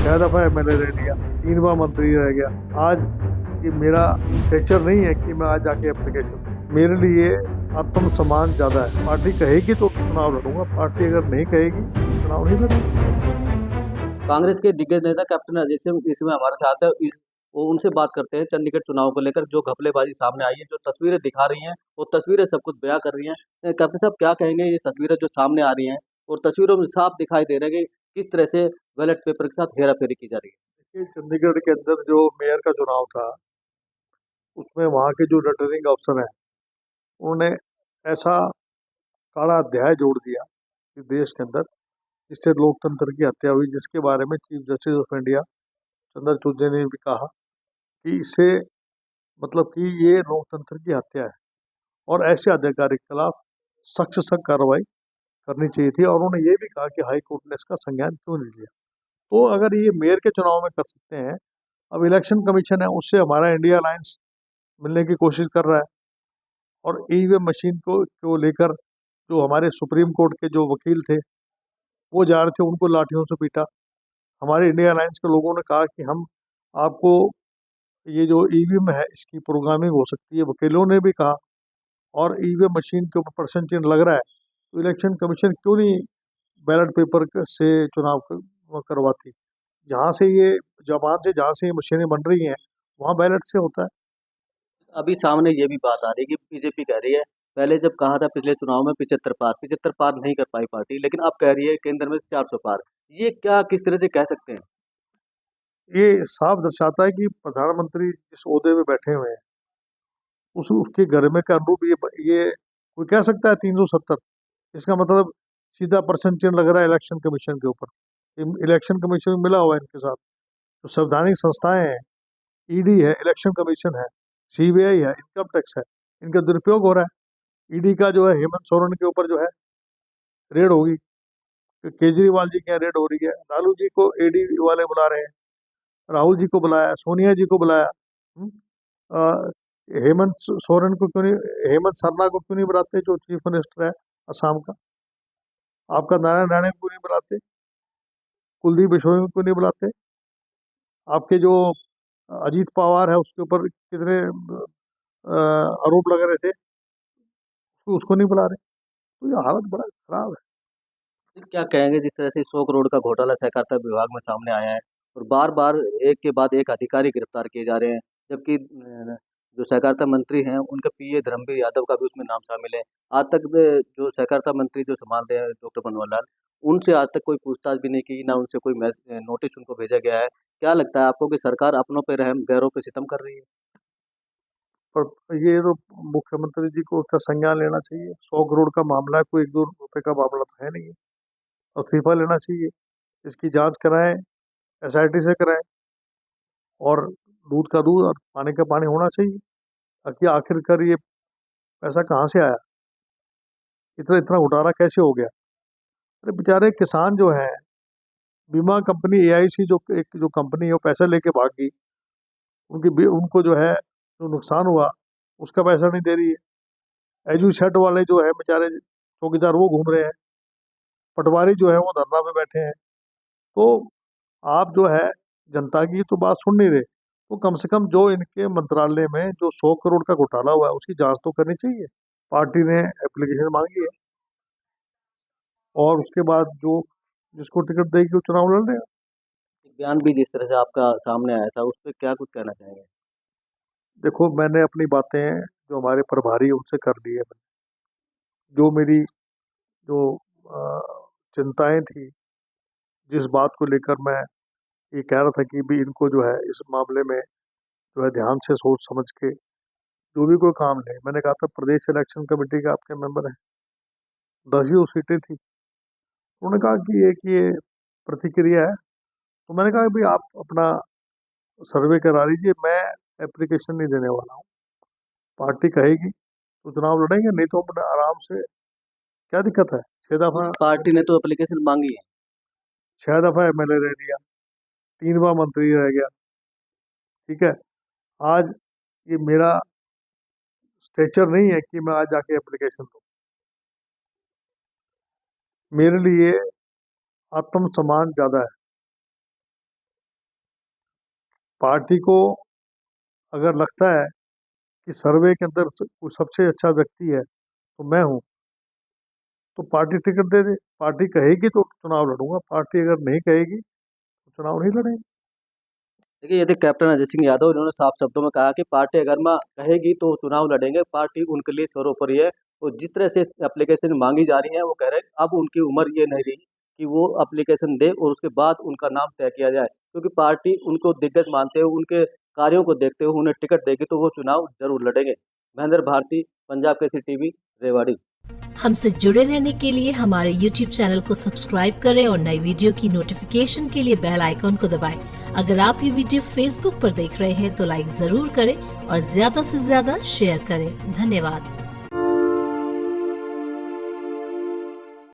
6 दफ़ा एमएलए रह लिया, 3 बार मंत्री रह गया। आज ये मेरा स्टेचर नहीं है कि मैं आज जाके एप्लीकेशन, मेरे लिए आत्मसम्मान ज़्यादा है। पार्टी कहेगी तो चुनाव लड़ूंगा, पार्टी अगर नहीं कहेगी चुनाव नहीं लड़ूंगा। कांग्रेस के दिग्गज नेता कैप्टन अजय सिंह इसमें हमारे साथ है। वो उनसे बात करते हैं चंडीगढ़ चुनाव को लेकर जो घपलेबाजी सामने आई है, जो तस्वीरें दिखा रही हैं, वो तस्वीरें सब कुछ बयां कर रही हैं। कैप्टन साहब क्या कहेंगे, ये तस्वीरें जो सामने आ रही हैं और तस्वीरों में साफ दिखाई दे रहा है कि किस तरह से बैलेट पेपर के साथ हेराफेरी की जा रही है। देखिए, चंडीगढ़ के अंदर जो मेयर का चुनाव था, उसमें वहाँ के जो रिटर्निंग अफसर हैं, उन्होंने ऐसा काला अध्याय जोड़ दिया कि देश के अंदर, जिससे लोकतंत्र की हत्या हुई, जिसके बारे में chief justice of India Chandrachud ने भी कहा कि इससे मतलब कि ये लोकतंत्र की हत्या है और ऐसे अधिकारी के खिलाफ सख्त से सख्त कार्रवाई करनी चाहिए थी। और उन्होंने ये भी कहा कि हाई कोर्ट ने इसका संज्ञान क्यों नहीं लिया। तो अगर ये मेयर के चुनाव में कर सकते हैं, अब इलेक्शन कमीशन है, उससे हमारा इंडिया अलायंस मिलने की कोशिश कर रहा है। और ईवीएम मशीन को लेकर जो हमारे सुप्रीम कोर्ट के जो वकील थे, वो जा रहे थे, उनको लाठियों से पीटा। हमारे इंडिया अलायंस के लोगों ने कहा कि हम आपको ये जो ईवीएम है इसकी प्रोग्रामिंग हो सकती है, वकीलों ने भी कहा। और ईवीएम मशीन के ऊपर प्रश्न चिन्ह लग रहा है, तो इलेक्शन कमीशन क्यों नहीं बैलेट पेपर से चुनाव करवाती। जहाँ से ये जमात से जहाँ से ये मशीनें बन रही हैं, वहाँ बैलेट से होता है। अभी सामने ये भी बात आ रही है कि बीजेपी कह रही है, पहले जब कहा था पिछले चुनाव में 75 पार नहीं कर पाई पार्टी, लेकिन अब कह रही है केंद्र में 400 पार। ये क्या किस तरह से कह सकते हैं? ये साफ दर्शाता है कि प्रधानमंत्री जिस ओहदे में बैठे हुए हैं, उसके घर में के अनुरूप ये कोई कह सकता है 370। इसका मतलब सीधा प्रश्न चिन्ह लग रहा है इलेक्शन कमीशन के ऊपर। इलेक्शन कमीशन में मिला हुआ है इनके साथ जो संवैधानिक संस्थाएं हैं, ईडी है, इलेक्शन कमीशन है, सीबीआई है, इनकम टैक्स है, इनका दुरुपयोग हो रहा है। ईडी का जो है हेमंत सोरेन के ऊपर जो है रेड होगी, केजरीवाल जी के यहाँ रेड हो रही है, लालू जी को ईडी वाले बुला रहे हैं, राहुल जी को बुलाया, सोनिया जी को बुलाया। हम्म? अ, हेमंत सोरेन को क्यों नहीं, हेमंत सरना को क्यों नहीं बुलाते, जो चीफ मिनिस्टर है असम का। आपका नारायण राणे को क्यों नहीं बुलाते, कुलदीप बिश्नोई को क्यों नहीं बुलाते। आपके जो अजीत पवार है उसके ऊपर कितने आरोप लग रहे थे, उसको नहीं बुला रहे। तो ये हालत बड़ा खराब है। फिर क्या कहेंगे जिस तरह से 100 करोड़ का घोटाला सहकारिता विभाग में सामने आया है और बार-बार एक के बाद एक अधिकारी गिरफ्तार किए जा रहे हैं, जबकि जो सहकारिता मंत्री हैं उनका पीए धर्मवीर यादव का भी उसमें नाम शामिल है। आज तक जो सहकारिता मंत्री जो संभाल रहे हैं डॉक्टर बनवारी लाल, उनसे आज तक कोई पूछताछ भी नहीं की, ना उनसे कोई नोटिस उनको भेजा गया है। क्या लगता है आपको कि सरकार अपनों पे रहम गैरों पे सितम कर रही है? पर ये तो मुख्यमंत्री जी को उसका संज्ञान लेना चाहिए। 100 करोड़ का मामला है, कोई 1-2 रुपए का मामला तो है नहीं है। इस्तीफा लेना चाहिए, इसकी जांच कराएं, एसआईटी से कराएं, और दूध का दूध और पानी का पानी होना चाहिए। ताकि आखिरकार ये पैसा कहाँ से आया, इतना इतना घोटाला कैसे हो गया। अरे बेचारे किसान जो हैं, बीमा कंपनी एआईसी जो एक जो कंपनी है वो पैसा लेके भाग गई, उनको जो है जो नुकसान हुआ उसका पैसा नहीं दे रही है। एजुसेट वाले जो है बेचारे चौकीदार वो घूम रहे हैं, पटवारी जो है वो धरना पे बैठे हैं। तो आप जो है जनता की तो बात सुन नहीं रहे, तो कम से कम जो इनके मंत्रालय में जो 100 करोड़ का घोटाला हुआ है उसकी जांच तो करनी चाहिए। पार्टी ने एप्लीकेशन मांगी है, और उसके बाद जो जिसको टिकट देगी वो चुनाव लड़ रहे हैं। एक बयान भी जिस तरह से आपका सामने आया था, उस पे क्या कुछ कहना चाहेंगे? देखो, मैंने अपनी बातें जो हमारे प्रभारी हैं, उनसे कर ली है। जो मेरी जो चिंताएं थी, जिस बात को लेकर मैं ये कह रहा था कि भी इनको जो है इस मामले में जो है ध्यान से सोच समझ के जो भी कोई काम ले। मैंने कहा था प्रदेश इलेक्शन कमेटी के आपके मेंबर हैं, 10 ही वो सीटें थी। उन्होंने कहा कि एक ये प्रतिक्रिया है। तो मैंने कहा कि भाई आप अपना सर्वे करा लीजिए, मैं एप्लीकेशन नहीं देने वाला हूँ। पार्टी कहेगी तो चुनाव लड़ेंगे, नहीं तो अपने आराम से, क्या दिक्कत है। 6 दफा, पार्टी ने तो एप्लीकेशन मांगी है। 6 दफा एमएलए रह लिया, 3 बार मंत्री रह गया। ठीक है, आज ये मेरा स्टेचर नहीं है कि मैं आज जाके एप्लीकेशन दूँ। मेरे लिए आत्मसम्मान ज़्यादा है। पार्टी को अगर लगता है कि सर्वे के अंदर कोई सबसे अच्छा व्यक्ति है तो मैं हूँ, तो पार्टी टिकट दे दे। पार्टी कहेगी तो चुनाव लड़ूंगा, पार्टी अगर नहीं कहेगी तो चुनाव नहीं लड़ेंगे। देखिए, यदि कैप्टन अजय सिंह यादव इन्होंने साफ शब्दों में कहा कि पार्टी अगर माँ कहेगी तो चुनाव लड़ेंगे, पार्टी उनके लिए सर्वोपरि है। तो जिस तरह से एप्लीकेशन मांगी जा रही है, वो कह रहे हैं अब उनकी उम्र ये नहीं रही कि वो एप्लीकेशन दे और उसके बाद उनका नाम तय किया जाए, क्योंकि पार्टी उनको दिग्गज मानते हुए, उनके कार्यों को देखते हुए उन्हें टिकट देगी तो वो चुनाव जरूर लड़ेंगे। महेंद्र भारती, पंजाब केसरी टीवी, रेवाड़ी। हमसे जुड़े रहने के लिए हमारे YouTube चैनल को सब्सक्राइब करें और नई वीडियो की नोटिफिकेशन के लिए बेल आइकॉन को दबाएं। अगर आप ये वीडियो Facebook पर देख रहे हैं तो लाइक जरूर करें और ज्यादा से ज्यादा शेयर करें। धन्यवाद।